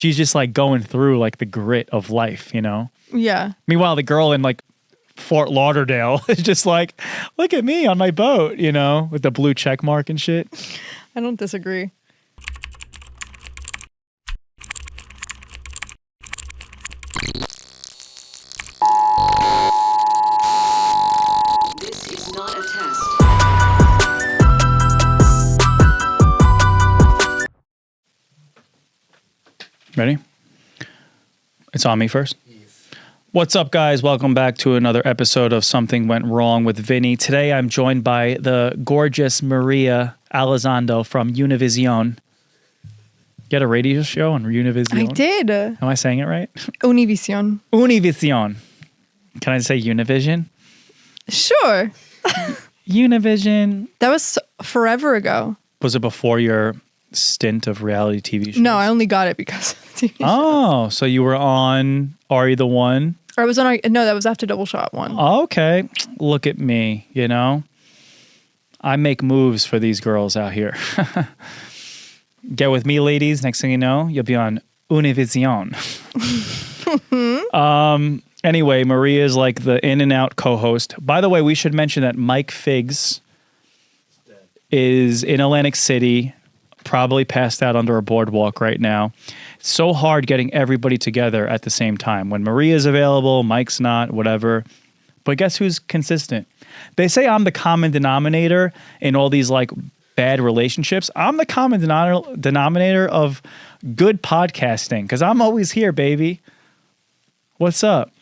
She's just like going through like the grit of life, you know? Yeah. Meanwhile, the girl in like Fort Lauderdale is just like, look at me on my boat, you know, with the blue check mark and shit. I don't disagree. This is not a test. Ready? It's on me first. What's up, guys? Welcome back to another episode of Something Went Wrong with Vinny. Today, I'm joined by the gorgeous Maria Elizondo from Univision. You had a radio show on Univision? I did. Am I saying it right? Univision. Univision. Can I say Univision? Sure. Univision. That was forever ago. Was it before your stint of reality TV shows? No, I only got it because of TV shows. Oh, so you were on Are You the One? Or I was on, no, that was after Double Shot one. Okay. Look at me, you know? I make moves for these girls out here. Get with me, ladies. Next thing you know, you'll be on Univision. Anyway, Maria is like the in and out co-host. By the way, we should mention that Mike Figs is in Atlantic City, probably passed out under a boardwalk right now. It's so hard getting everybody together at the same time. When Maria's available, Mike's not, whatever. But guess who's consistent? They say I'm the common denominator in all these like bad relationships. I'm the common denominator of good podcasting because I'm always here, baby. What's up?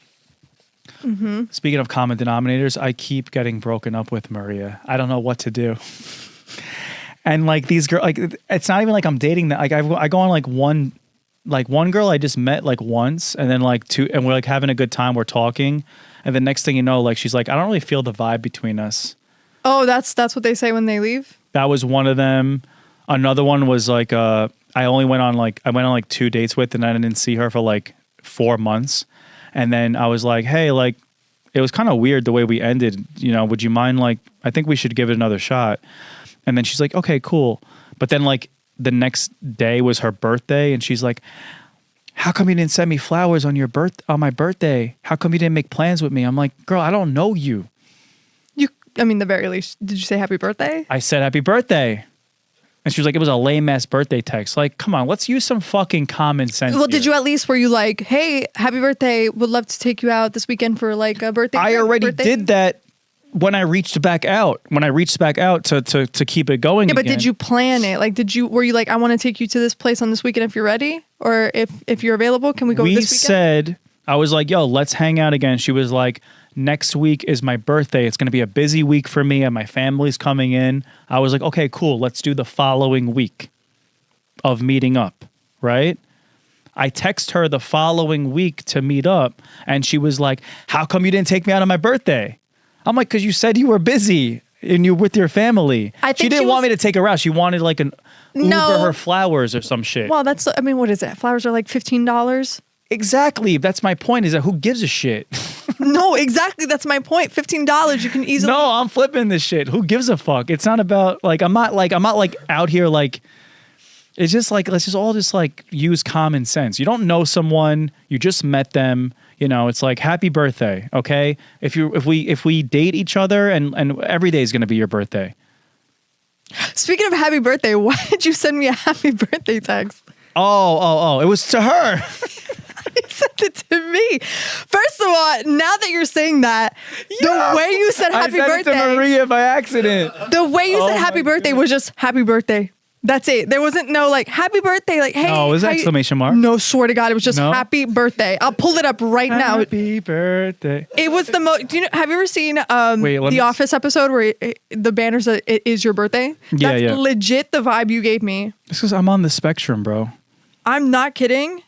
Mm-hmm. Speaking of common denominators, I keep getting broken up with Maria. I don't know what to do. And like these girls, like it's not even like I'm dating them. Like I go on like one girl I just met like once, and then like two, and we're like having a good time. We're talking, and the next thing you know, like she's like, I don't really feel the vibe between us. Oh, that's what they say when they leave? That was one of them. Another one was like I went on like 2 dates with, and I didn't see her for like 4 months. And then I was like, hey, like it was kind of weird the way we ended. You know, would you mind, like, I think we should give it another shot. And then she's like, okay, cool. But then like the next day was her birthday, and she's like, how come you didn't send me flowers on my birthday? How come you didn't make plans with me? I'm like, girl, I don't know you. I mean, the very least, did you say happy birthday? I said happy birthday. And she was like, it was a lame ass birthday text. Like, come on, let's use some fucking common sense. Well, here. did you at least, were you like, hey, happy birthday, would love to take you out this weekend for like a birthday? I already did that when I reached back out. To keep it going. Yeah, but again. did you plan it? Like, were you like, I want to take you to this place on this weekend if you're ready? Or if you're available, can we go this weekend? We said, I was like, yo, let's hang out again. She was like, next week is my birthday. It's going to be a busy week for me and my family's coming in. I was like, okay, cool. Let's do the following week of meeting up, right? I text her the following week to meet up, and she was like, how come you didn't take me out on my birthday? I'm like, because you said you were busy and you're with your family. She didn't want me to take her out. She wanted like an Uber her flowers or some shit. Well, I mean, what is it? Flowers are like $15. Exactly. That's my point, is that who gives a shit? No, exactly. That's my point. $15. You can easily. No, I'm flipping this shit. Who gives a fuck? It's not about like, I'm not like out here like, it's just like, let's just all just like use common sense. You don't know someone, you just met them, you know, it's like happy birthday. Okay. If we date each other and every day is going to be your birthday. Speaking of happy birthday, why did you send me a happy birthday text? Oh, it was to her. You sent it to me. First of all, now that you're saying that, the way you said happy birthday. I sent it to Maria by accident. The way you said happy birthday was just happy birthday. That's it. There wasn't no like happy birthday. Like, hey. No, it was exclamation mark. No, swear to God, it was just happy birthday. I'll pull it up right now. Happy birthday. It was the most. Do you know? Have you ever seen the Office episode where the banner says "It is your birthday"? Yeah, That's legit the vibe you gave me. This is I'm on the spectrum, bro. I'm not kidding.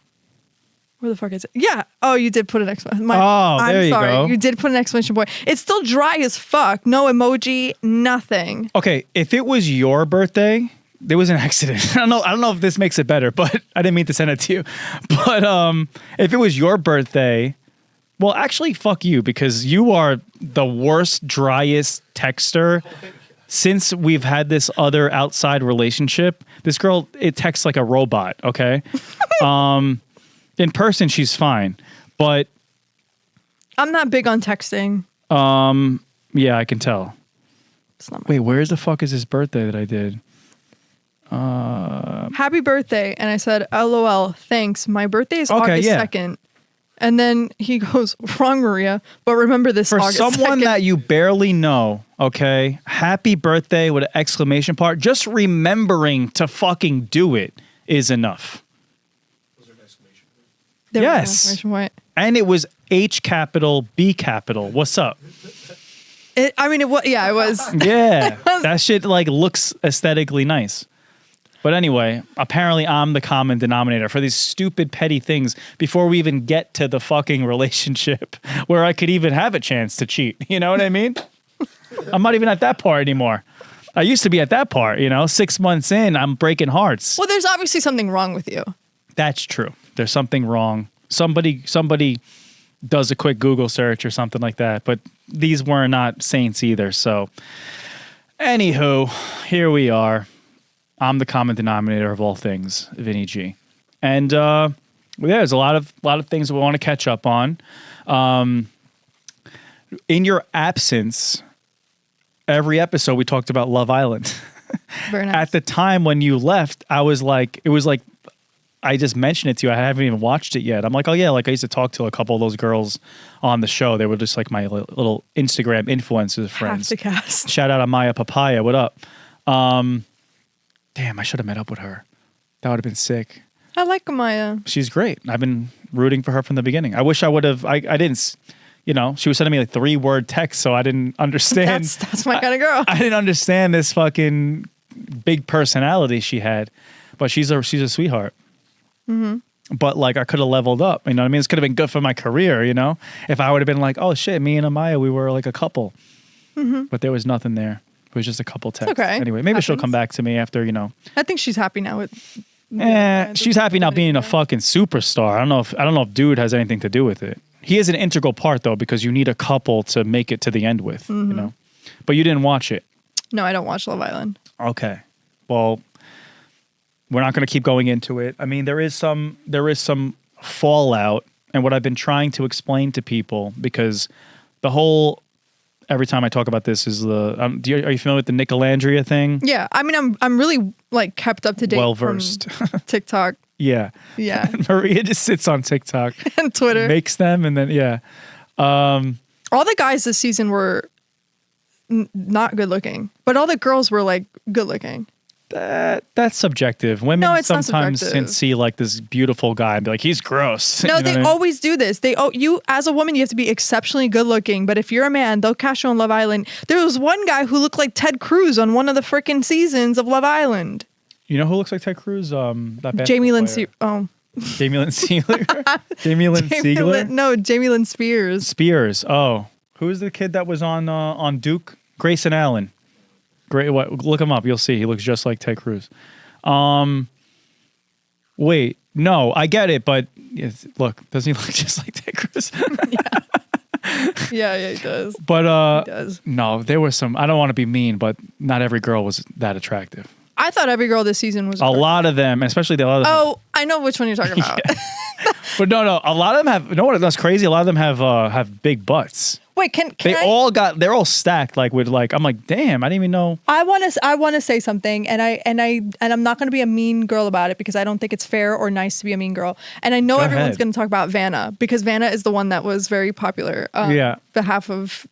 Where the fuck is it? Yeah. Oh, you did put an exclamation. There you go. You did put an exclamation point. It's still dry as fuck. No emoji. Nothing. Okay, if it was your birthday, there was an accident. I don't know if this makes it better, but I didn't mean to send it to you. But if it was your birthday, well, actually, fuck you, because you are the worst, driest texter since we've had this other outside relationship, this girl, it texts like a robot, okay? In person, she's fine. But I'm not big on texting. yeah, I can tell. It's not my Wait, where the fuck is his birthday that I did? happy birthday. And I said, LOL, thanks. My birthday is August 2nd. And then he goes, wrong, Maria. But remember this For August someone 2nd. that you barely know, okay, happy birthday with an exclamation part, just remembering to fucking do it is enough. There was no Yes. exclamation point. And it was H capital, B capital. What's up? It was. Yeah. That shit like looks aesthetically nice. But anyway, apparently I'm the common denominator for these stupid petty things before we even get to the fucking relationship where I could even have a chance to cheat. You know what I mean? I'm not even at that part anymore. I used to be at that part, 6 months in, I'm breaking hearts. Well, there's obviously something wrong with you. That's true. There's something wrong. Somebody does a quick Google search or something like that, but these were not saints either. So anywho, here we are. I'm the common denominator of all things, Vinny G. And there's a lot of things we want to catch up on. In your absence, every episode we talked about Love Island. Very nice. At the time when you left, it was like I just mentioned it to you. I haven't even watched it yet. I'm like, oh yeah, like I used to talk to a couple of those girls on the show. They were just like my little Instagram influencers friends. Half the cast. Shout out Amaya Papaya. What up? Damn, I should have met up with her. That would have been sick. I like Amaya. She's great. I've been rooting for her from the beginning. I wish I would have. I didn't. She was sending me like 3-word texts, so I didn't understand. That's my kind of girl. I didn't understand this fucking big personality she had, but she's a sweetheart. Mm-hmm. But like I could have leveled up. You know what I mean? This could have been good for my career. If I would have been like, oh shit, me and Amaya, we were like a couple. Mm-hmm. But there was nothing there. It was just a couple texts. Okay. Anyway, maybe she'll come back to me after, I think she's happy now with. She's happy not being a fucking superstar. I don't know if dude has anything to do with it. He is an integral part though, because you need a couple to make it to the end with, But you didn't watch it. No, I don't watch Love Island. Okay. Well, we're not going to keep going into it. I mean, there is some fallout, and what I've been trying to explain to people, because the whole every time I talk about this is the are you familiar with the Nicolandria thing? Yeah, I mean, I'm really like kept up to date. Well versed. TikTok. Yeah. Yeah. Maria just sits on TikTok and Twitter, makes them, and then all the guys this season were not good looking, but all the girls were like good looking. That's subjective. Women sometimes can see like this beautiful guy and be like, he's gross. No, they always do this. You as a woman, you have to be exceptionally good looking. But if you're a man, they'll cast you on Love Island. There was one guy who looked like Ted Cruz on one of the freaking seasons of Love Island. You know who looks like Ted Cruz? That Jamie Lynn. Jamie Lynn Siegler. Jamie Lynn Siegler. No, Jamie Lynn Spears. Spears. Oh, who's the kid that was on Duke? Grayson Allen. Great. Look him up. You'll see. He looks just like Ted Cruz. Wait. No, I get it, but look, doesn't he look just like Ted Cruz? Yeah, he does. But he does. No, there was some. I don't want to be mean, but not every girl was that attractive. I thought every girl this season was a lot of them, especially the other. Oh, I know which one you're talking about. But no, a lot of them have. You know what? That's crazy. A lot of them have big butts. Wait, they're all stacked like with like. I'm like, damn, I didn't even know. I want to say something, and I'm not going to be a mean girl about it because I don't think it's fair or nice to be a mean girl. And I know everyone's going to talk about Vanna because Vanna is the one that was very popular. Behalf of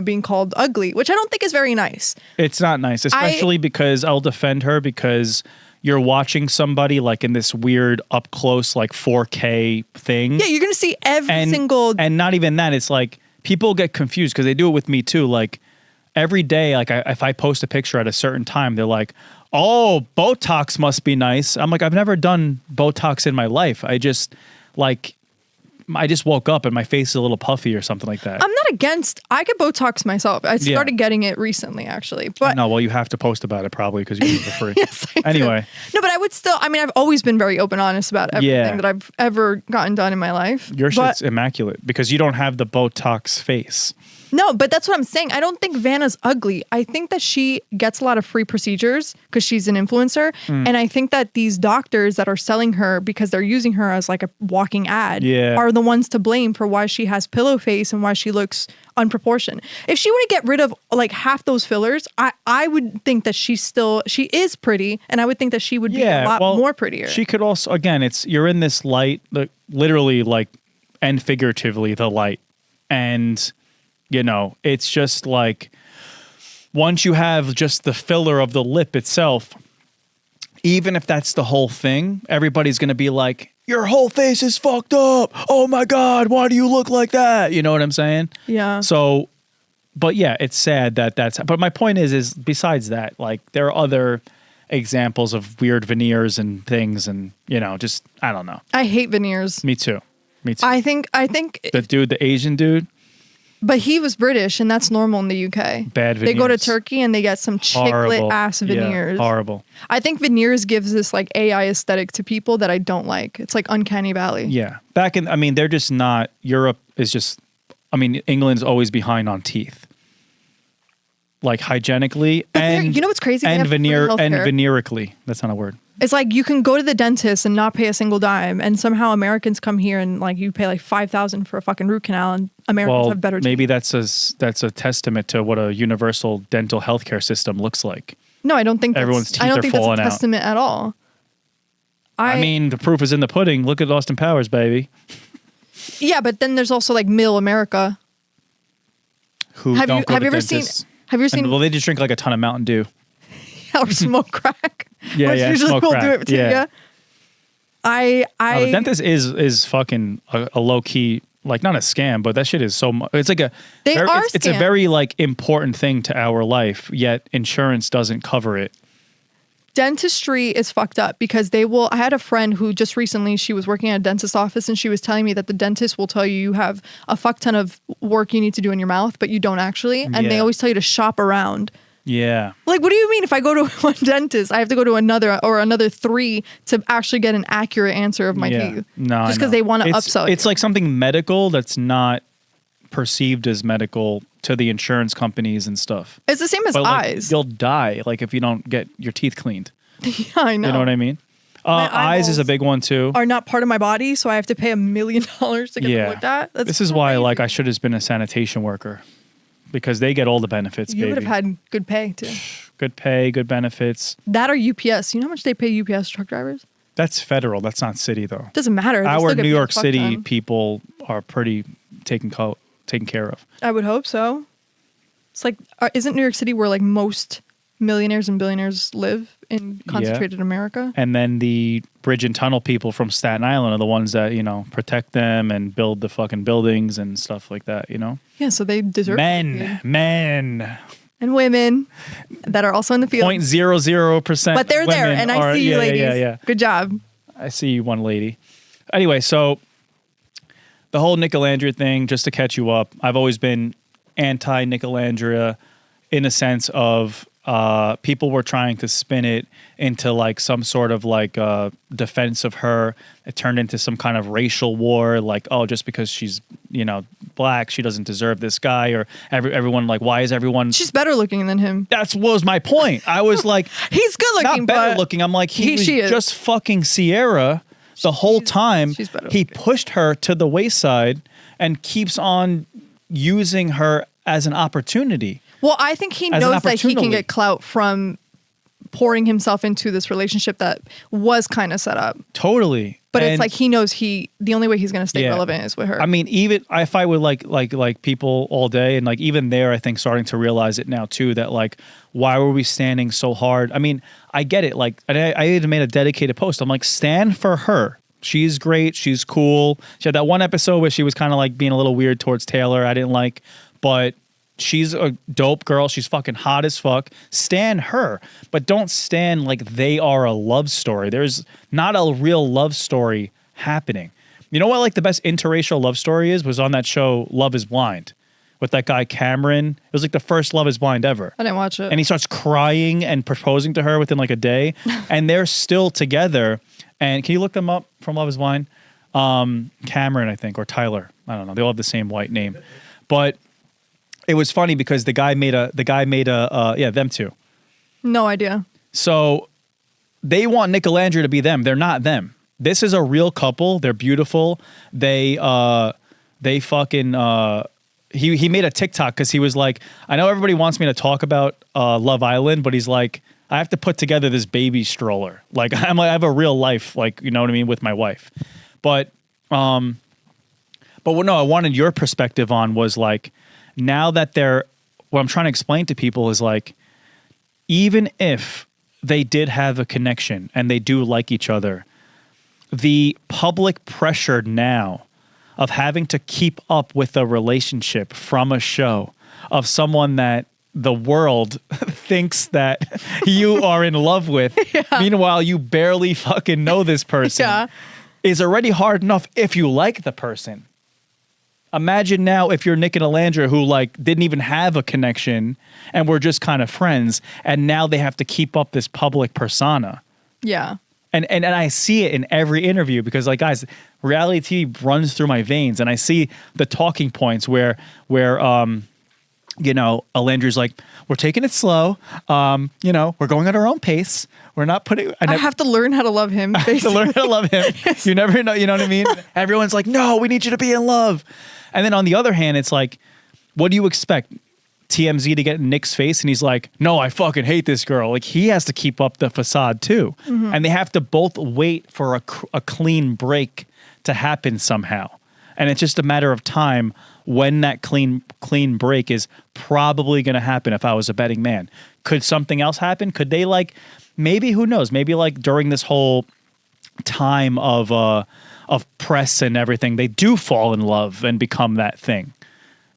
being called ugly, which I don't think is very nice. It's not nice, especially because I'll defend her because you're watching somebody like in this weird up close like 4K thing. Yeah, you're going to see every single. And not even that. It's like. People get confused because they do it with me too. Like every day, like if I post a picture at a certain time, they're like, "Oh, Botox must be nice." I'm like, I've never done Botox in my life. I just woke up and my face is a little puffy or something like that. I'm not against. I get Botox myself. I started getting it recently, actually. But no, well, you have to post about it probably because you get it for free. Yes, anyway. No, but I would still. I mean, I've always been very open, honest about everything that I've ever gotten done in my life. Your shit's immaculate because you don't have the Botox face. No, but that's what I'm saying. I don't think Vanna's ugly. I think that she gets a lot of free procedures because she's an influencer. And I think that these doctors that are selling her because they're using her as like a walking ad are the ones to blame for why she has pillow face and why she looks unproportioned. If she were to get rid of like half those fillers, I would think that she is pretty, and I would think that she would be a lot more prettier. She could also, again, you're in this light, literally like, and figuratively the light. And you know, it's just like once you have just the filler of the lip itself, even if that's the whole thing, everybody's going to be like, your whole face is fucked up. Oh my God, why do you look like that? You know what I'm saying? Yeah. So, but yeah, it's sad but my point is besides that, like there are other examples of weird veneers and things and, you know, just, I don't know. I hate veneers. Me too. I think the Asian dude. But he was British, and that's normal in the UK. Bad veneers. They go to Turkey and they get some chicklet ass veneers. Yeah, horrible. I think veneers gives this like AI aesthetic to people that I don't like. It's like uncanny valley. Yeah. They're just not, Europe is just, England's always behind on teeth. Like hygienically and you know what's crazy? And veneerically. That's not a word. It's like you can go to the dentist and not pay a single dime, and somehow Americans come here and like you pay like $5,000 for a fucking root canal, and Americans have better teeth. Maybe that's a testament to what a universal dental healthcare system looks like. No, I don't think everyone's teeth are falling out. I don't think that's a testament at all. The proof is in the pudding. Look at Austin Powers, baby. Yeah, but then there's also like middle America. Have you ever seen? Well, they just drink like a ton of Mountain Dew. Or smoke crack. Yeah, usually smoke we'll crack. do it too. Yeah. The dentist is fucking a low key, like not a scam, but that shit is so much. It's like it's a very like important thing to our life. Yet insurance doesn't cover it. Dentistry is fucked up because I had a friend who just recently, she was working at a dentist's office and she was telling me that the dentist will tell you have a fuck ton of work you need to do in your mouth, but you don't actually. And they always tell you to shop around. Yeah. Like, what do you mean if I go to one dentist, I have to go to another 3 to actually get an accurate answer of my teeth? No, just because they want to upsell you. It's like something medical that's not perceived as medical to the insurance companies and stuff. It's the same as eyes. You'll die like if you don't get your teeth cleaned. Yeah, I know. You know what I mean? Eyes is a big one too. Are not part of my body, so I have to pay $1 million to get them looked at. This is why I should have been a sanitation worker. Because they get all the benefits, You would have had good pay, too. Good pay, good benefits. That or UPS. You know how much they pay UPS truck drivers? That's federal. That's not city, though. Doesn't matter. Our New York City people are pretty taken care of. I would hope so. It's like, isn't New York City where like most millionaires and billionaires live in concentrated America? And then the bridge and tunnel people from Staten Island are the ones that, protect them and build the fucking buildings and stuff like that, Yeah, so they deserve men and women that are also in the field. 0.00%. But they're there, and I see you, ladies. Yeah. Good job. I see you, one lady. Anyway, so the whole Nicolandria thing, just to catch you up, I've always been anti-Nicolandria in a sense of people were trying to spin it into like some sort of like defense of her. It turned into some kind of racial war, like, oh, just because she's, black, she doesn't deserve this guy, or everyone like, why is everyone? She's better looking than him. That was my point. I was like, he's good looking, not better looking. I'm like, he was just fucking Sierra the whole time. He pushed her to the wayside and keeps on using her as an opportunity. Well, I think he knows that he can get clout from pouring himself into this relationship that was kind of set up. Totally. But it's like he knows the only way he's going to stay relevant is with her. I mean, even I fight with like people all day, and like even there, I think starting to realize it now too, that like, why were we standing so hard? I mean, I get it. Like I even made a dedicated post. I'm like, stand for her. She's great. She's cool. She had that one episode where she was kind of like being a little weird towards Taylor. I didn't like, but she's a dope girl. She's fucking hot as fuck. Stan her, but don't stan like they are a love story. There's not a real love story happening. You know what, like the best interracial love story was on that show Love is Blind with that guy Cameron. It was like the first Love is Blind ever. I didn't watch it. And he starts crying and proposing to her within like a day. And they're still together. And can you look them up from Love is Blind? Cameron, I think, or Tyler. I don't know. They all have the same white name. But it was funny because the guy made a yeah, them two. No idea. So they want Nick and Landry to be them. They're not them. This is a real couple. They're beautiful. They fucking he made a TikTok because he was like, I know everybody wants me to talk about Love Island, but he's like, I have to put together this baby stroller. Like I have a real life, like, you know what I mean, with my wife. But what no, I wanted your perspective on was like, now that what I'm trying to explain to people is like, even if they did have a connection and they do like each other, the public pressure now of having to keep up with a relationship from a show of someone that the world thinks that you are in love with, meanwhile you barely fucking know this person, is already hard enough if you like the person. Imagine now if you're Nick and Alandra who like didn't even have a connection and were just kind of friends, and now they have to keep up this public persona. Yeah. And I see it in every interview because, like, guys, reality TV runs through my veins, and I see the talking points where you know, Alandra's like, we're taking it slow. You know, we're going at our own pace. We're not putting. I have to learn how to love him. I have to learn how to love him. Yes. You never know. You know what I mean? Everyone's like, no, we need you to be in love. And then on the other hand, it's like, what do you expect? TMZ to get in Nick's face and he's like, no, I fucking hate this girl. Like, he has to keep up the facade too. Mm-hmm. And they have to both wait for a clean break to happen somehow. And it's just a matter of time when that clean break is probably going to happen. If I was a betting man, could something else happen? Could they, like, maybe, who knows? Maybe like during this whole time of press and everything, they do fall in love and become that thing.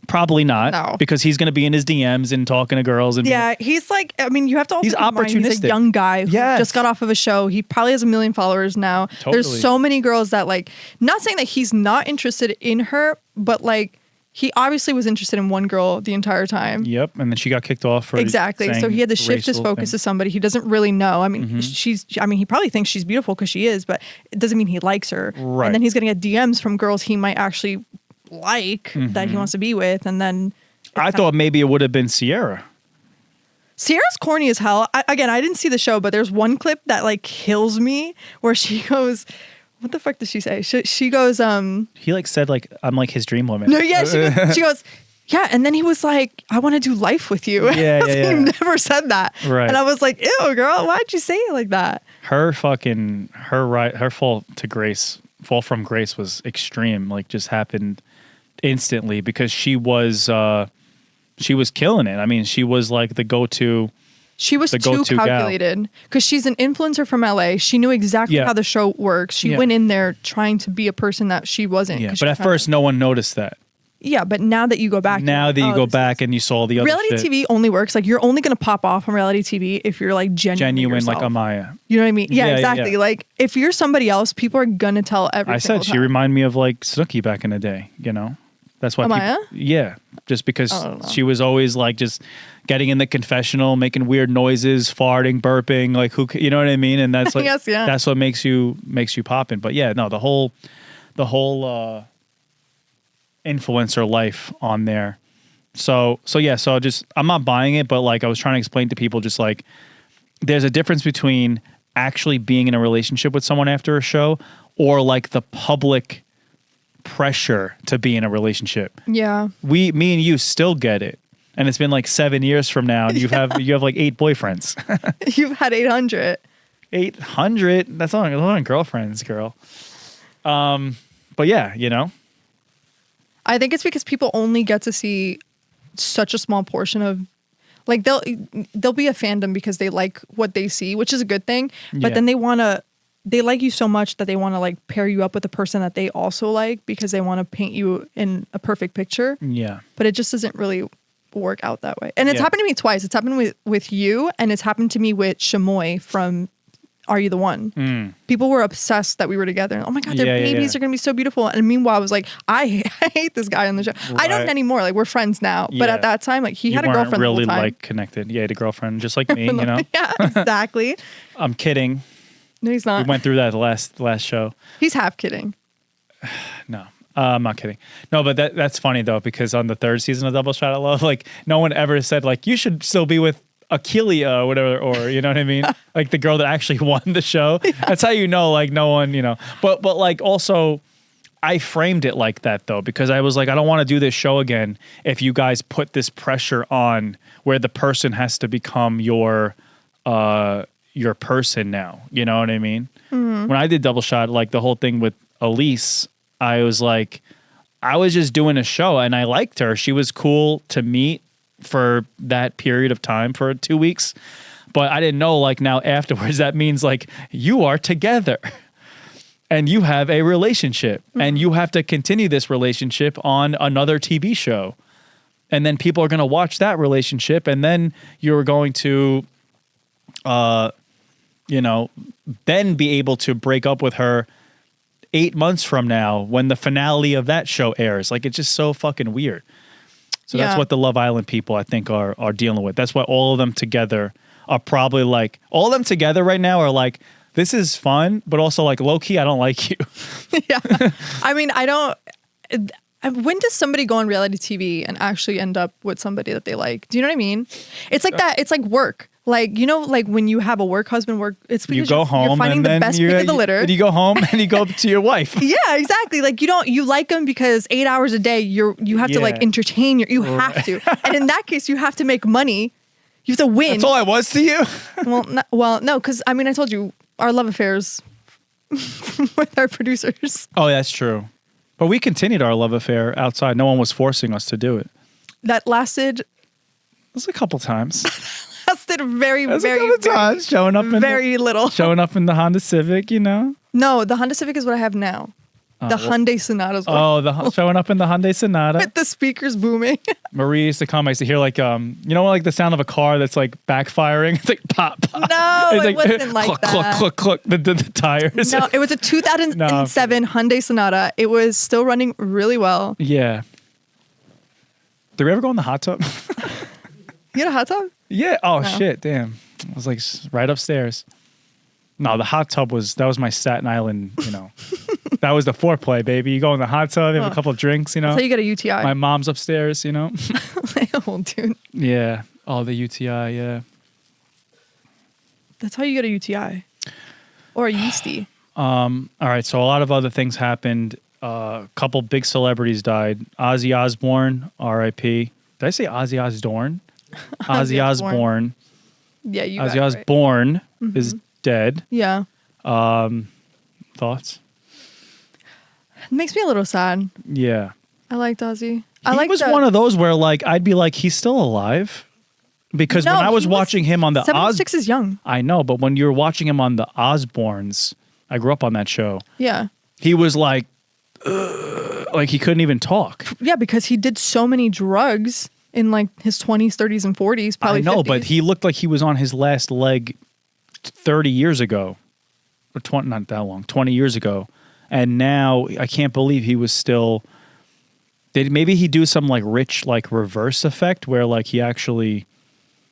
Probably not, no, because he's going to be in his DMs and talking to girls. And he's like, I mean, you have to also keep in mind, he's a young guy who just got off of a show. He probably has 1 million followers now. Totally. There's so many girls that, like, not saying that he's not interested in her, but like, he obviously was interested in one girl the entire time. Yep, and then she got kicked off for exactly. So he had to shift his focus to somebody he doesn't really know. I mean, he probably thinks she's beautiful because she is, but it doesn't mean he likes her. Right. And then he's going to get DMs from girls he might actually like, that he wants to be with, and then I thought maybe it would have been Sierra's corny as hell. I didn't see the show, but there's one clip that like kills me where she goes, what the fuck does she say? She goes, he like said like, I'm like his dream woman. No, yeah, she goes, yeah, and then he was like, I want to do life with you. Yeah. He never said that. Right. And I was like, ew, girl, why'd you say it like that? Her fall from grace was extreme. Like, just happened instantly because she was killing it. I mean, she was like the go-to. She was too calculated because she's an influencer from LA. She knew exactly how the show works. She went in there trying to be a person that she wasn't. Yeah, but at first, no one noticed that. Yeah, but now that you go back, and you saw the other reality shit. TV only works. Like, you're only going to pop off on reality TV if you're like genuine like Amaya. You know what I mean? Yeah, exactly. Yeah. Like, if you're somebody else, people are going to tell everything. I said she reminded me of like Snooki back in the day. You know, that's why. Amaya? Just because she was always like just getting in the confessional, making weird noises, farting, burping, like who, you know what I mean? And that's like that's what makes you poppin'. But yeah, no, the whole influencer life on there. So I'm not buying it, but like I was trying to explain to people, just like there's a difference between actually being in a relationship with someone after a show or like the public pressure to be in a relationship. Yeah. Me and you still get it. And it's been like 7 years from now and you have like 8 boyfriends. You've had 800. 800? That's not a lot of girlfriends, girl. But yeah, you know. I think it's because people only get to see such a small portion of, like, they'll be a fandom because they like what they see, which is a good thing. But then they like you so much that they want to like pair you up with a person that they also like because they want to paint you in a perfect picture. Yeah. But it just doesn't really work out that way. And it's happened to me twice. It's happened with you, and it's happened to me with Shamoy from Are You the One? People were obsessed that we were together. Oh my God, their babies are going to be so beautiful. And meanwhile, I was like, I hate this guy on the show. Right. I don't anymore. Like, we're friends now. But at that time, like, he had a girlfriend the whole time. Like connected. Yeah, he had a girlfriend just like me, you know? Yeah, exactly. I'm kidding. No, he's not. We went through that the last show. He's half kidding. No. I'm not kidding. No, but that's funny though, because on the third season of Double Shot of Love, like no one ever said like you should still be with Achillea or whatever, or you know what I mean? Like the girl that actually won the show. Yeah. That's how you know, like no one, you know. But like also I framed it like that though, because I was like, I don't want to do this show again if you guys put this pressure on where the person has to become your person now. You know what I mean? Mm-hmm. When I did Double Shot, like the whole thing with Elise, I was like, I was just doing a show and I liked her. She was cool to meet for that period of time for 2 weeks. But I didn't know like now afterwards, that means like you are together and you have a relationship and you have to continue this relationship on another TV show. And then people are going to watch that relationship and then you're going to, then be able to break up with her 8 months from now when the finale of that show airs. Like, it's just so fucking weird. So that's what the Love Island people, I think, are dealing with. That's why all of them together are probably like, all of them together right now are like, this is fun, but also like, low-key, I don't like you. Yeah. I mean, when does somebody go on reality TV and actually end up with somebody that they like? Do you know what I mean? It's like that. It's like work. Like, you know, like when you have a work husband, it's because you go home you're finding and the best pick of the litter. And you go home and you go to your wife. Yeah, exactly. Like you like them because 8 hours a day you have to like entertain you have to. And in that case, you have to make money. You have to win. That's all I was to you? Well, no, because I mean, I told you our love affairs with our producers. Oh, that's true. But we continued our love affair outside. No one was forcing us to do it. That lasted... It was a couple times. Lasted very times showing up in little. Showing up in the Honda Civic, you know? No, the Honda Civic is what I have now. The Hyundai Sonata is what showing up in the Hyundai Sonata. With the speakers booming. Marie used to come. I used to hear like, like the sound of a car that's like backfiring. It's like pop, pop. No, it wasn't like cluck, that. Cluck, cluck, cluck, the tires. No, it was a 2007 Hyundai Sonata. It was still running really well. Yeah. Did we ever go in the hot tub? You had a hot tub? Yeah. Oh, no. Shit. Damn. I was like right upstairs. No, the hot tub was my Staten Island, that was the foreplay, baby. You go in the hot tub, you have a couple of drinks, That's how you get a UTI. My mom's upstairs, Oh, dude. Yeah. Oh, the UTI, yeah. That's how you get a UTI. Or a yeasty. All right, so a lot of other things happened. A couple big celebrities died. Ozzy Osbourne, R.I.P. Did I say Ozzy Osbourne? Ozzy Osbourne. Yeah, you Ozzy Osbourne is dead. Yeah. Thoughts? It makes me a little sad. Yeah. I liked Ozzy. He was one of those where like I'd be like, he's still alive. Because when I was watching him on the 76 is young. I know, but when you're watching him on the Osbournes, I grew up on that show. Yeah. He was like he couldn't even talk. Yeah, because he did so many drugs in like his 20s, 30s, and 40s, probably 50s. But he looked like he was on his last leg 30 years ago. Or 20, not that long, 20 years ago. And now I can't believe he was still... Maybe he do some like rich like reverse effect where like he actually...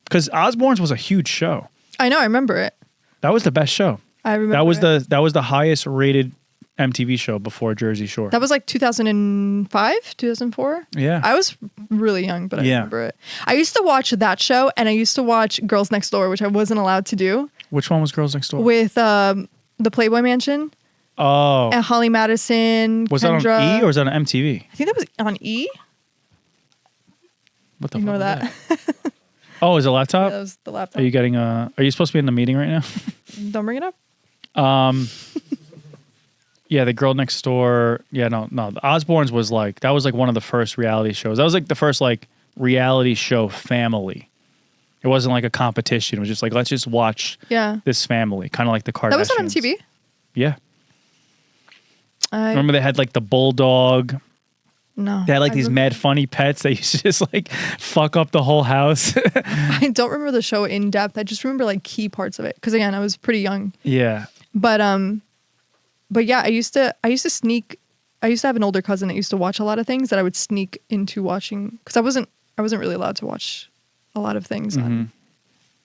Because Osbourne's was a huge show. I know, I remember it. That was the best show. I remember that was the highest rated MTV show before Jersey Shore. That was like 2005, 2004? Yeah. I was really young, but I remember it. I used to watch that show, and I used to watch Girls Next Door, which I wasn't allowed to do. Which one was Girls Next Door? With the Playboy Mansion. Oh. And Holly Madison, Was Kendra. that on E or was that on MTV? I think that was on E. What the Ignore fuck that. Oh, is it a laptop? Yeah, that was the laptop. Are you getting are you supposed to be in the meeting right now? Don't bring it up. Yeah, the Girl Next Door. Yeah, no. The Osbournes was like, that was like one of the first reality shows. That was like the first like reality show family. It wasn't like a competition. It was just like, let's just watch this family. Kind of like the Kardashians. That was on MTV? Yeah. Remember they had like the bulldog. No. They had like these mad funny pets that used to just like fuck up the whole house. I don't remember the show in depth. I just remember like key parts of it. Because again, I was pretty young. Yeah. But yeah, I used to sneak. I used to have an older cousin that used to watch a lot of things that I would sneak into watching because I wasn't really allowed to watch a lot of things on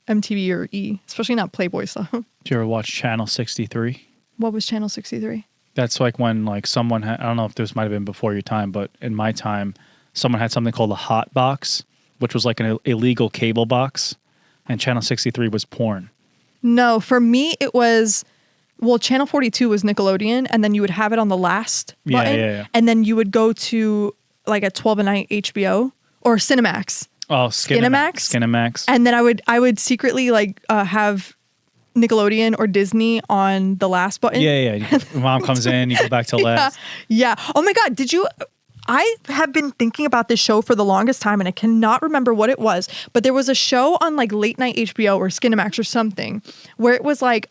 MTV or E, especially not Playboy stuff. Did you ever watch Channel 63? What was Channel 63? That's like when like someone I don't know if this might have been before your time, but in my time, someone had something called a hot box, which was like an illegal cable box, and Channel 63 was porn. No, for me it was Channel 42 was Nickelodeon, and then you would have it on the last button, and then you would go to like at 12 at night HBO or Cinemax. Oh, Skinamax. And then I would secretly like have Nickelodeon or Disney on the last button. Yeah. Mom comes in, you go back to last. Yeah. Oh my God. I have been thinking about this show for the longest time and I cannot remember what it was, but there was a show on like late night HBO or Skinamax or something where it was like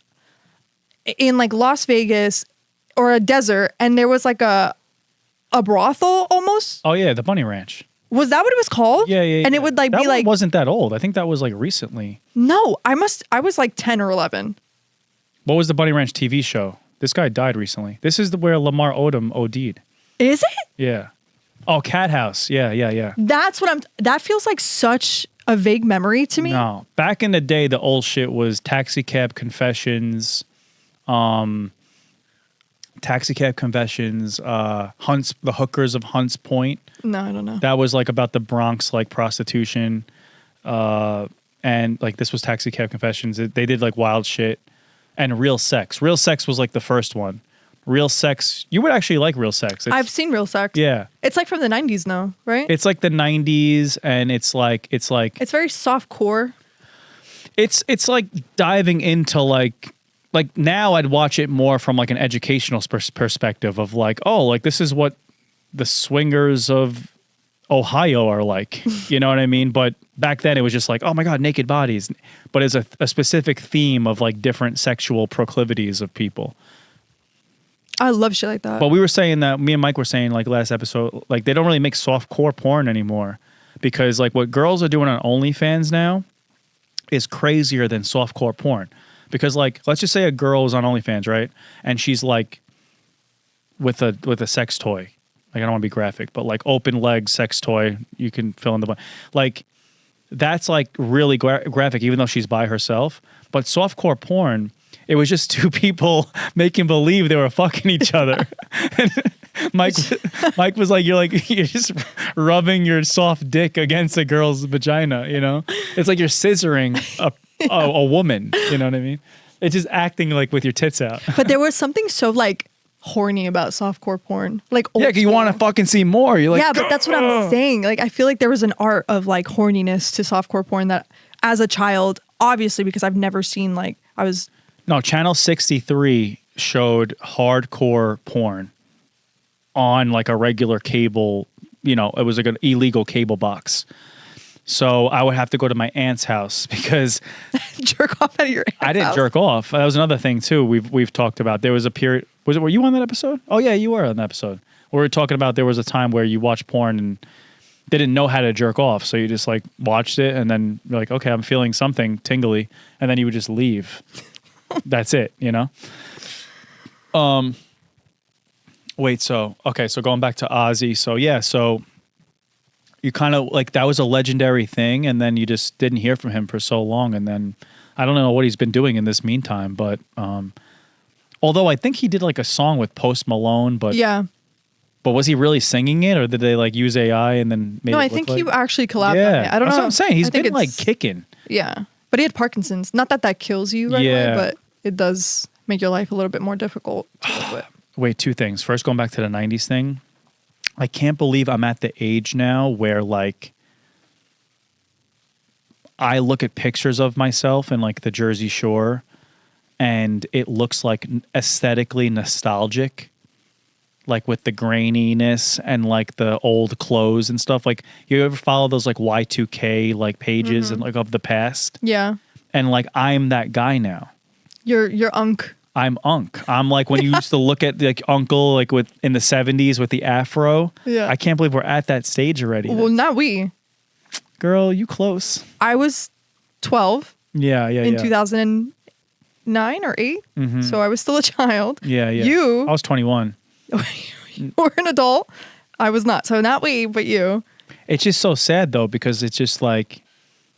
in like Las Vegas or a desert and there was like a brothel almost. Oh yeah, the Bunny Ranch. Was that what it was called? Yeah. And it would like that be like wasn't that old. I think that was like recently. No, I was like 10 or 11. What was the Bunny Ranch TV show? This guy died recently. This is where Lamar Odom OD'd. Is it? Yeah. Oh, Cat House. Yeah. That's what that feels like such a vague memory to me. No. Back in the day, the old shit was Taxi Cab Confessions, Hunts, the Hookers of Hunts Point. No, I don't know. That was like about the Bronx, like prostitution. And like this was Taxi Cab Confessions. They did like wild shit. And Real Sex. Real Sex was like the first one. Real Sex, you would actually like Real Sex. I've seen Real Sex. Yeah. It's like from the 90s now, right? It's like the 90s and it's very soft core. It's like diving into like now I'd watch it more from like an educational perspective of like, oh, like this is what the swingers of Ohio are like. You know what I mean? But back then it was just like, oh my God, naked bodies. But it's a specific theme of like different sexual proclivities of people. I love shit like that. But we were saying that, me and Mike were saying like last episode, like they don't really make softcore porn anymore because like what girls are doing on OnlyFans now is crazier than softcore porn. Because like, let's just say a girl is on OnlyFans, right? And she's like with a sex toy. Like I don't want to be graphic, but like open leg sex toy, you can fill in the blank. Like that's like really graphic, even though she's by herself. But softcore porn, it was just two people making believe they were fucking each other. And Mike was like, you're just rubbing your soft dick against a girl's vagina, you know? It's like you're scissoring a woman, you know what I mean? It's just acting like with your tits out. But there was something so like horny about softcore porn. Like yeah, you want to fucking see more. You're like, yeah, but that's what I'm saying. Like I feel like there was an art of like horniness to softcore porn that as a child, obviously because I've never seen like No, Channel 63 showed hardcore porn on like a regular cable, you know, it was like an illegal cable box. So I would have to go to my aunt's house because jerk off out of your aunt's I didn't house. jerk off. That was another thing too. We've talked about. There was a period. Were you on that episode? Oh yeah, you were on that episode. We were talking about there was a time where you watched porn and they didn't know how to jerk off, so you just like watched it and then you're like, okay, I'm feeling something tingly, and then you would just leave. That's it, you know? Wait, so going back to Ozzy. So yeah, so you kind of like that was a legendary thing and then you just didn't hear from him for so long and then I don't know what he's been doing in this meantime, but although I think he did like a song with Post Malone, but yeah. But was he really singing it or did they like use AI and then made it No, I look think like... he actually collabed on it. I don't know. That's what I'm saying. He's been like kicking. Yeah. But he had Parkinson's. Not that kills you right away, but it does make your life a little bit more difficult to live with. Wait, two things. First, going back to the 90s thing. I can't believe I'm at the age now where like I look at pictures of myself in like the Jersey Shore and it looks like aesthetically nostalgic. Like with the graininess and like the old clothes and stuff. Like you ever follow those like Y2K like pages and like of the past? Yeah. And like I'm that guy now. You're Unk. I'm Unk. I'm like when you used to look at like Uncle like with in the 70s with the afro. Yeah. I can't believe we're at that stage already. Well, not we. Girl, you close. I was 12. Yeah. In 2009 or 8. Mm-hmm. So I was still a child. Yeah. You. I was 21. You were an adult. I was not. So not we, but you. It's just so sad though because it's just like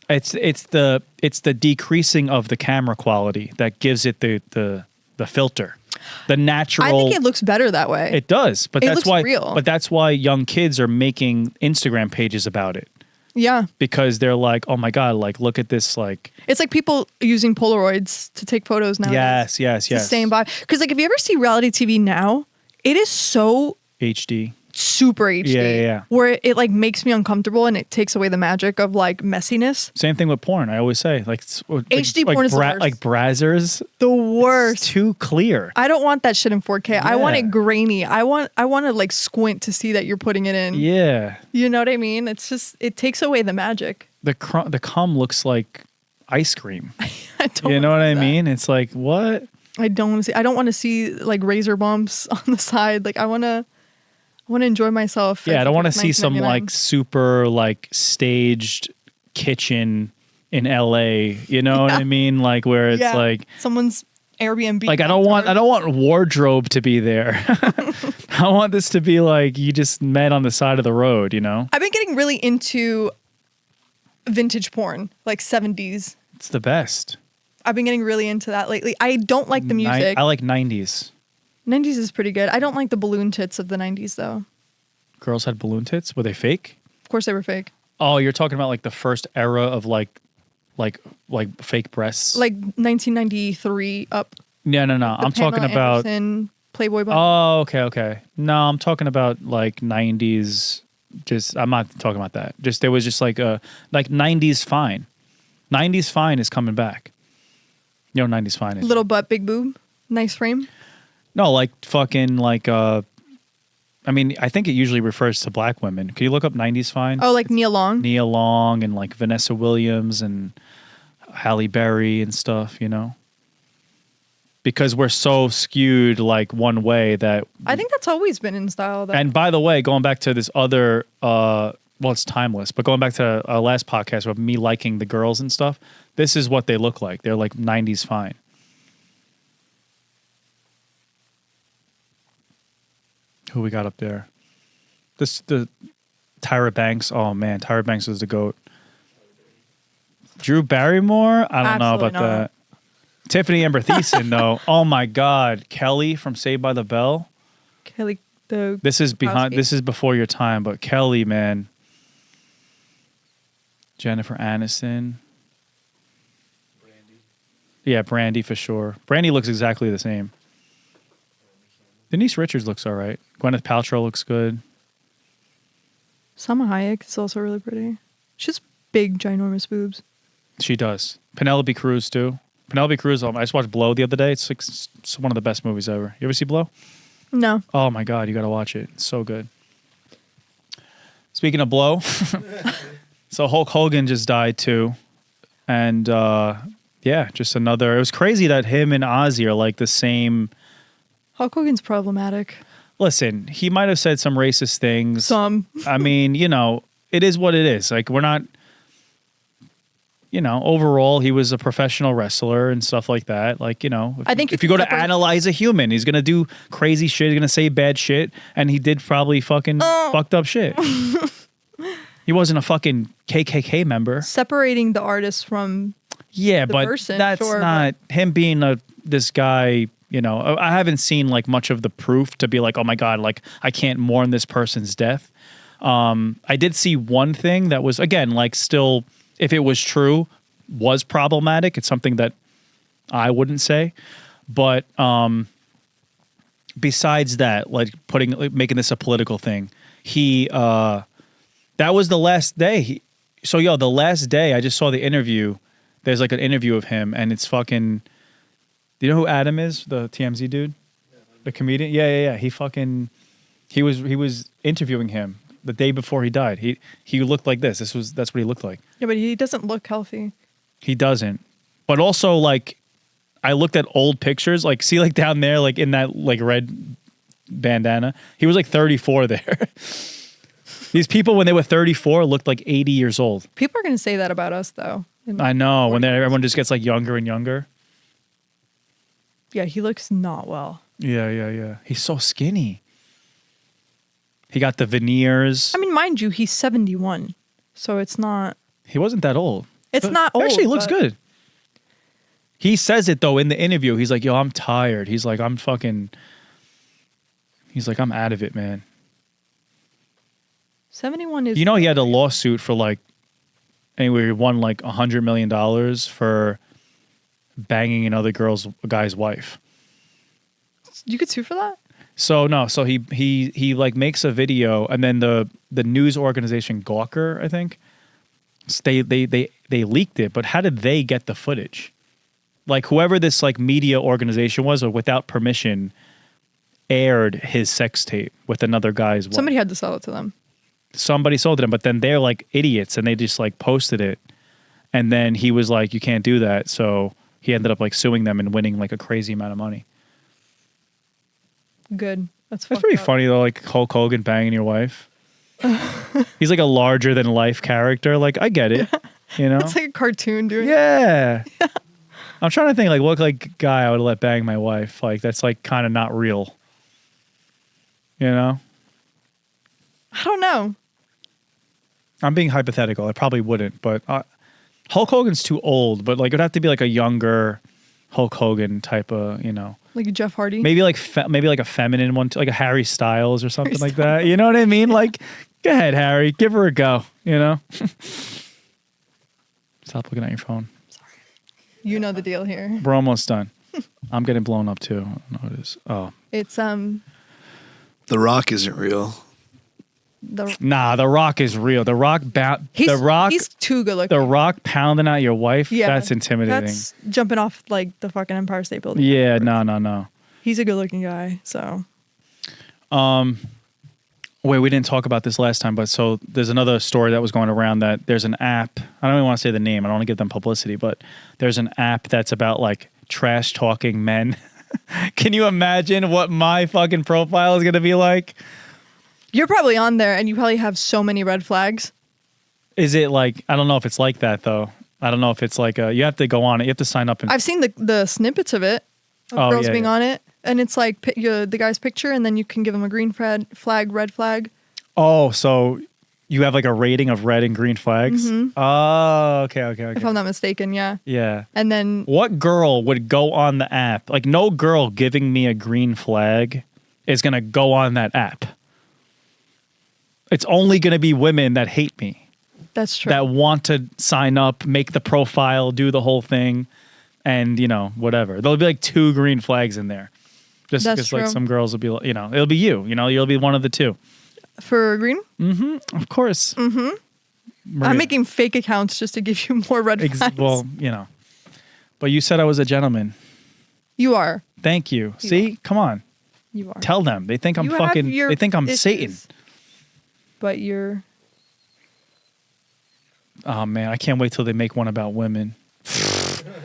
it's the decreasing of the camera quality that gives it the filter. The natural. I think it looks better that way. It does, but It that's looks why. real. But that's why young kids are making Instagram pages about it. Yeah. Because they're like, oh my God, like look at this, like. It's like people using Polaroids to take photos now. Yes. It's the same vibe. Because like if you ever see reality TV now, it is so HD. Super HD. Yeah. Where it like makes me uncomfortable and it takes away the magic of like messiness. Same thing with porn. I always say like HD porn is the worst. Like Brazzers. The worst. It's too clear. I don't want that shit in 4K. Yeah. I want it grainy. I want to like squint to see that you're putting it in. Yeah. You know what I mean? It's just it takes away the magic. The cum looks like ice cream. I don't. You know what I mean? It's like what? I don't want to see. I don't want to see like razor bumps on the side. Like I want to enjoy myself. Yeah, I don't want to see some like super like staged kitchen in LA. You know what I mean? Like where it's like someone's Airbnb. Like I don't want wardrobe to be there. I want this to be like you just met on the side of the road. You know. I've been getting really into vintage porn, like 70s. It's the best. I've been getting really into that lately. I don't like the music. I like 90s. 90s is pretty good. I don't like the balloon tits of the 90s though. Girls had balloon tits? Were they fake? Of course they were fake. Oh, you're talking about like the first era of like fake breasts? Like 1993 up. No. I'm talking about Playboy Bunny. Oh, okay. No, I'm talking about like 90s. Just I'm not talking about that. Just there was just like 90s fine. 90s fine is coming back. You know, 90s fine is little butt, big boob, nice frame. No, like fucking like I mean, I think it usually refers to black women. Can you look up 90s fine? Oh, like Nia Long? Nia Long and like Vanessa Williams and Halle Berry and stuff, you know? Because we're so skewed like one way that I think that's always been in style though. And by the way, going back to this other well, it's timeless, but going back to our last podcast with me liking the girls and stuff, this is what they look like. They're like 90s fine. Who we got up there? The Tyra Banks. Oh man, Tyra Banks was the GOAT. Drew Barrymore? I don't know about that. Tiffany Amber Thiessen, though. Oh my God, Kelly from Saved by the Bell. Kelly, this is before your time, but Kelly, man. Jennifer Aniston. Brandy. Yeah, Brandy for sure. Brandy looks exactly the same. Denise Richards looks all right. Gwyneth Paltrow looks good. Salma Hayek is also really pretty. She has big, ginormous boobs. She does. Penelope Cruz, too. Penelope Cruz, I just watched Blow the other day. It's one of the best movies ever. You ever see Blow? No. Oh, my God. You got to watch it. It's so good. Speaking of Blow, so Hulk Hogan just died, too. And, just another... It was crazy that him and Ozzy are like the same... Hulk Hogan's problematic. Listen, he might have said some racist things. Some. I mean, you know, it is what it is. Like, we're not, you know, overall, he was a professional wrestler and stuff like that. Like, you know, I think if you go to analyze a human, he's going to do crazy shit. He's going to say bad shit. And he did probably fucking fucked up shit. He wasn't a fucking KKK member. Separating the artist from the person, that's not him being this guy. You know, I haven't seen like much of the proof to be like, oh my God, like I can't mourn this person's death. I did see one thing that was, again, like still, if it was true, was problematic. It's something that I wouldn't say. But besides that, like making this a political thing, that was the last day. The last day I just saw the interview. There's like an interview of him and it's fucking... Do you know who Adam is? The TMZ dude? The comedian? Yeah. He was interviewing him the day before he died. He looked like this. That's what he looked like. Yeah, but he doesn't look healthy. He doesn't. But also like I looked at old pictures, like see like down there, like in that like red bandana. He was like 34 there. These people when they were 34 looked like 80 years old. People are gonna say that about us though. I know, when everyone just gets like younger and younger. Yeah, he looks not well. Yeah. He's so skinny. He got the veneers. I mean, mind you, he's 71. So it's not... He wasn't that old. It's not old. Actually, he looks good. He says it though in the interview. He's like, yo, I'm tired. He's like, I'm out of it, man. 71 is... You know, he had a lawsuit for like, anyway, he won like $100 million for banging another guy's wife. You could sue for that? So no, so he like makes a video, and then the news organization Gawker, I think, they leaked it. But how did they get the footage? Like whoever this like media organization was, or without permission, aired his sex tape with another guy's wife. Somebody had to sell it to them. Somebody sold it to him, but then they're like idiots, and they just like posted it, and then he was like, "You can't do that," so he ended up like suing them and winning like a crazy amount of money. Good. That's pretty funny though, like Hulk Hogan banging your wife. He's like a larger than life character. Like I get it, you know. It's like a cartoon doing. Yeah. I'm trying to think like what like guy I would let bang my wife. Like that's like kind of not real. You know. I don't know. I'm being hypothetical. I probably wouldn't, but Hulk Hogan's too old. But like it'd have to be like a younger Hulk Hogan type of, you know. Like a Jeff Hardy? Maybe like a feminine one, like a Harry Styles or something like that. You know what I mean? Like, go ahead, Harry. Give her a go, you know? Stop looking at your phone. Sorry. You know the deal here. We're almost done. I'm getting blown up too. I don't know what it is. Oh. It's The Rock isn't real. Nah, The Rock is real. The Rock he's too good looking. The Rock pounding out your wife, yeah, that's intimidating. That's jumping off like the fucking Empire State Building. Yeah, no. He's a good looking guy, so. Wait, we didn't talk about this last time, but so there's another story that was going around that there's an app. I don't even want to say the name. I don't want to give them publicity, but there's an app that's about like trash talking men. Can you imagine what my fucking profile is going to be like? You're probably on there and you probably have so many red flags. Is it like, I don't know if it's like that though. I don't know if it's like you have to go on it. You have to sign up. I've seen the snippets of it, of girls being on it. And it's like the guy's picture and then you can give him a green flag, red flag. Oh, so you have like a rating of red and green flags? Mm-hmm. Oh, okay. If I'm not mistaken, yeah. Yeah. And then... What girl would go on the app? Like no girl giving me a green flag is going to go on that app. It's only going to be women that hate me. That's true. That want to sign up, make the profile, do the whole thing, and, you know, whatever. There'll be like 2 green flags in there. Just because like some girls will be, you know, it'll be you'll be one of the 2. For green? Mm-hmm. Of course. Mm-hmm. Maria. I'm making fake accounts just to give you more red flags. Well, you know. But you said I was a gentleman. You are. Thank you. See? Come on. You are. Tell them. They think I'm they think I'm issues. Satan. But you're... Oh, man. I can't wait till they make one about women.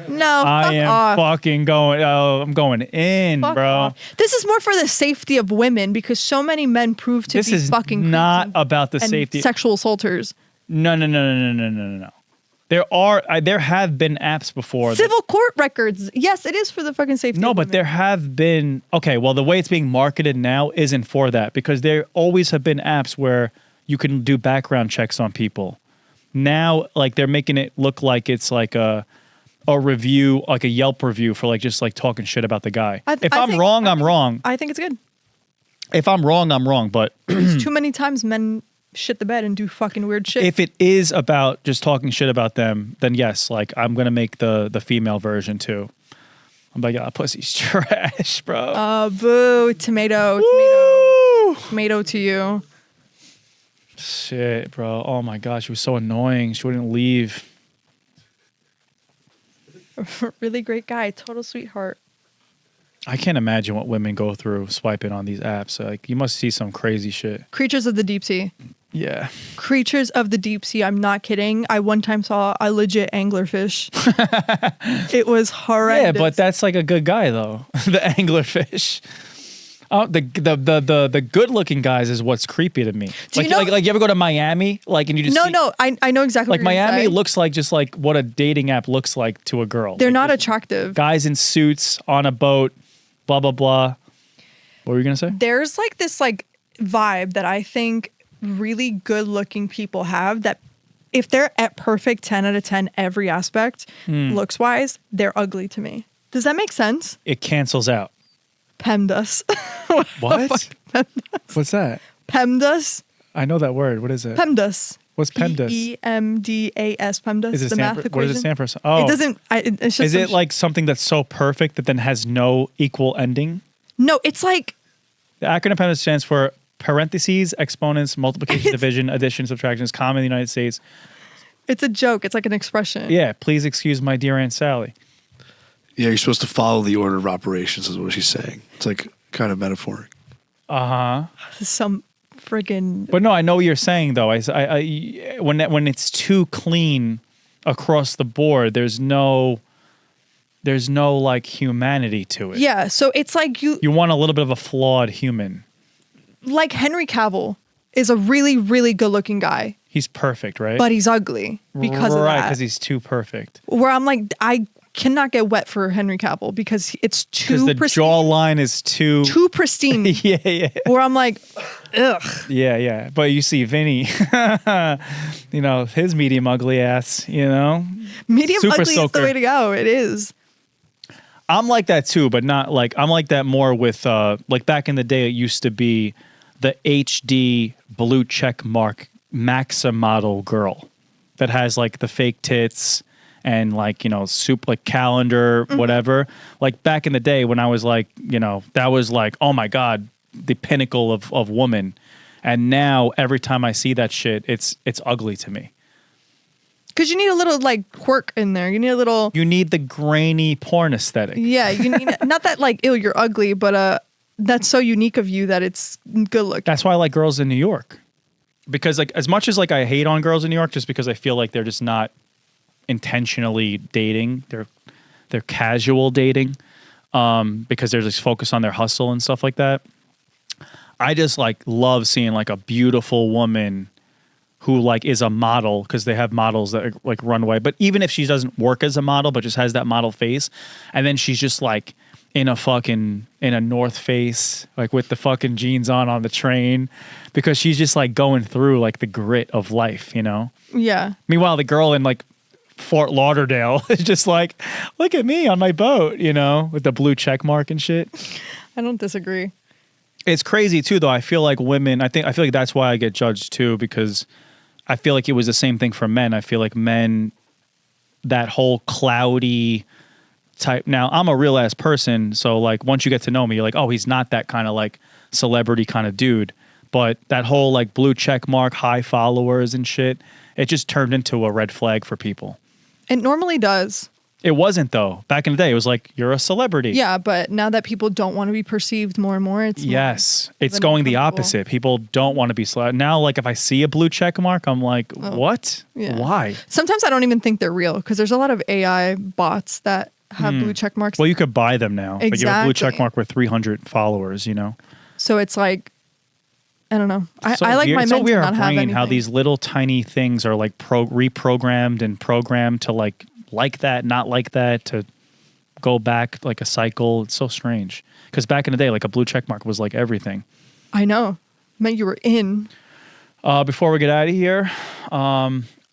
No, I am off. fucking going... Oh, I'm going in, fuck bro. Off. This is more for the safety of women because so many men prove to be fucking... This is not about the safety... sexual assaulters. No. There have been apps before. Civil court records. Yes, it is for the fucking safety of women. But there have been... Okay, well, the way it's being marketed now isn't for that because there always have been apps where you can do background checks on people. Now, like, they're making it look like it's like a review, like a Yelp review for like just like talking shit about the guy. If I'm wrong, I'm wrong. I think it's good. If I'm wrong, I'm wrong. But too many times men shit the bed and do fucking weird shit. If it is about just talking shit about them, then yes, like I'm gonna make the female version too. I'm like, pussy's trash, bro. Boo, tomato to you. Shit, bro. Oh my gosh, she was so annoying. She wouldn't leave. Really great guy, total sweetheart. I can't imagine what women go through swiping on these apps. Like, you must see some crazy shit. Creatures of the deep sea. Yeah. Creatures of the deep sea. I'm not kidding. I one time saw a legit anglerfish. It was horrendous. Yeah, but that's like a good guy though. The anglerfish. Oh, the good looking guys is what's creepy to me. Like you ever go to Miami, like, and you just I know exactly. Like Miami looks like just like what a dating app looks like to a girl. They're like, not attractive. Guys in suits on a boat, blah blah blah. What were you gonna say? There's like this like vibe that I think really good looking people have that if they're at perfect 10 out of 10 every aspect, looks wise, they're ugly to me. Does that make sense? It cancels out. PEMDAS. What? What's that? PEMDAS. I know that word. What is it? PEMDAS. What's PEMDAS? PEMDAS. PEMDAS. Is it the math equation. What does it stand for? Oh, it doesn't. It's just is it like something that's so perfect that then has no equal ending? No, it's like the acronym PEMDAS stands for parentheses, exponents, multiplication, division, addition, subtraction. Is common in the United States. It's a joke. It's like an expression. Yeah. Please excuse my dear Aunt Sally. Yeah, you're supposed to follow the order of operations, is what she's saying. It's like kind of metaphoric. Some friggin'. But no, I know what you're saying though. When it's too clean across the board, there's no like humanity to it. Yeah, so it's like you want a little bit of a flawed human. Like Henry Cavill is a really, really good-looking guy. He's perfect, right? But he's ugly because of that. Right, because he's too perfect. Where I'm like, I cannot get wet for Henry Cavill because it's too pristine. Because the jawline is too pristine. Yeah. Where I'm like, ugh. Yeah. But you see Vinny, his medium ugly ass, Medium Super ugly soaker. is the way to go. It is. I'm like that too, but not like, I'm like that more with, like back in the day, it used to be the HD blue check mark Maxa model girl that has like the fake tits and like, soup, like calendar, whatever. Like back in the day when I was like, that was like, oh my God, the pinnacle of woman. And now every time I see that shit, it's ugly to me. Because you need a little like quirk in there. You need the grainy porn aesthetic. Yeah, you need not that like, ew, you're ugly, but that's so unique of you that it's good looking. That's why I like girls in New York. Because like as much as like I hate on girls in New York, just because I feel like they're just not intentionally dating, they're casual dating, because they're just focused on their hustle and stuff like that. I just like love seeing like a beautiful woman who like is a model, because they have models that are, like runway. But even if she doesn't work as a model, but just has that model face, and then she's just like in a North Face, like with the fucking jeans on the train, because she's just like going through like the grit of life, Yeah. Meanwhile, the girl in like Fort Lauderdale is just like, look at me on my boat, with the blue check mark and shit. I don't disagree. It's crazy too, though. I feel like women, I feel like that's why I get judged too, because I feel like it was the same thing for men. I feel like men, that whole cloudy type. Now, I'm a real ass person, so like once you get to know me, you're like, oh, he's not that kind of like celebrity kind of dude. But that whole like blue check mark, high followers and shit, it just turned into a red flag for people. It normally does. It wasn't though. Back in the day, it was like, you're a celebrity. Yeah, but now that people don't want to be perceived more and more, it's going the opposite. People don't want to be now. Like if I see a blue check mark, I'm like, what? Yeah. Why? Sometimes I don't even think they're real, because there's a lot of AI bots that have blue check marks. Well, you could buy them now. Exactly. Like you have a blue check mark with 300 followers, So it's like, I don't know. I like my men to not have anything. How these little tiny things are like reprogrammed and programmed to like that, not like that, to go back like a cycle. It's so strange. Because back in the day, like a blue check mark was like everything. I know. Meant you were in. Before we get out of here,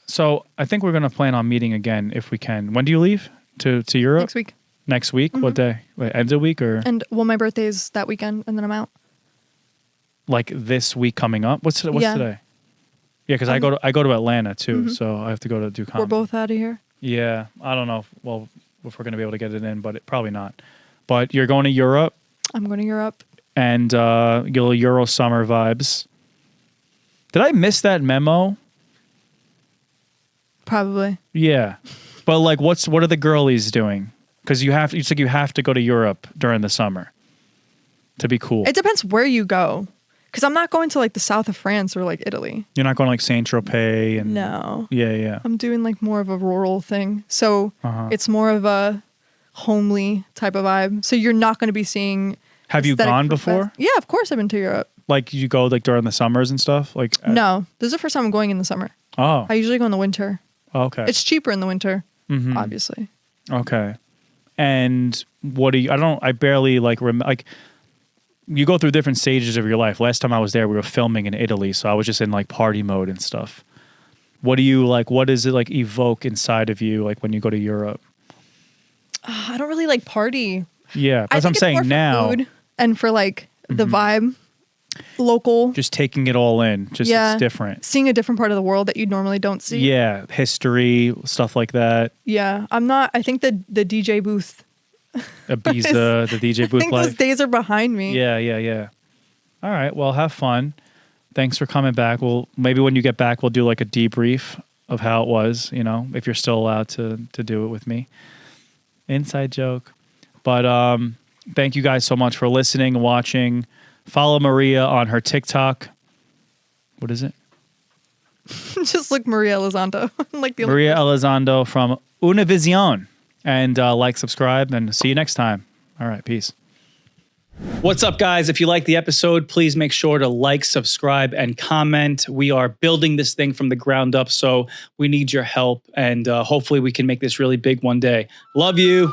so I think we're going to plan on meeting again if we can. When do you leave to Europe? Next week. Next week? Mm-hmm. What day? Like, end of the week or? And well, my birthday's that weekend, and then I'm out. Like this week coming up? What's today? Yeah, because I go to Atlanta too, so I have to go to do comedy. We're both out of here. Yeah, I don't know. If we're going to be able to get it in, but probably not. But you're going to Europe. I'm going to Europe. And you'll Euro summer vibes. Did I miss that memo? Probably. Yeah, but like, what are the girlies doing? Because you have to go to Europe during the summer to be cool. It depends where you go. Because I'm not going to like the south of France or like Italy. You're not going to like Saint-Tropez and no. Yeah. I'm doing like more of a rural thing. So it's more of a homely type of vibe. So you're not going to be seeing. Have you gone before? Yeah, of course I've been to Europe. Like you go like during the summers and stuff? Like no, this is the first time I'm going in the summer. Oh. I usually go in the winter. Oh, okay. It's cheaper in the winter, obviously. Okay. And what do you? I barely like you go through different stages of your life. Last time I was there, we were filming in Italy, so I was just in like party mode and stuff. What do you like? What does it like evoke inside of you, like when you go to Europe? I don't really like party. Yeah, that's what I'm saying now. Food and for like the vibe, local. Just taking it all in. Just it's different. Seeing a different part of the world that you normally don't see. Yeah, history, stuff like that. Yeah, I'm not. I think the DJ booth. Ibiza, the DJ booth. I think those days are behind me. Yeah. All right. Well, have fun. Thanks for coming back. Well, maybe when you get back, we'll do like a debrief of how it was. You know, if you're still allowed to do it with me. Inside joke. But thank you guys so much for listening and watching. Follow Maria on her TikTok. What is it? Just look Maria Elizondo. Like the Maria Elizondo from Univision. And like, subscribe, and see you next time. All right, peace. What's up, guys? If you like the episode, please make sure to like, subscribe, and comment. We are building this thing from the ground up, so we need your help, and hopefully we can make this really big one day. Love you.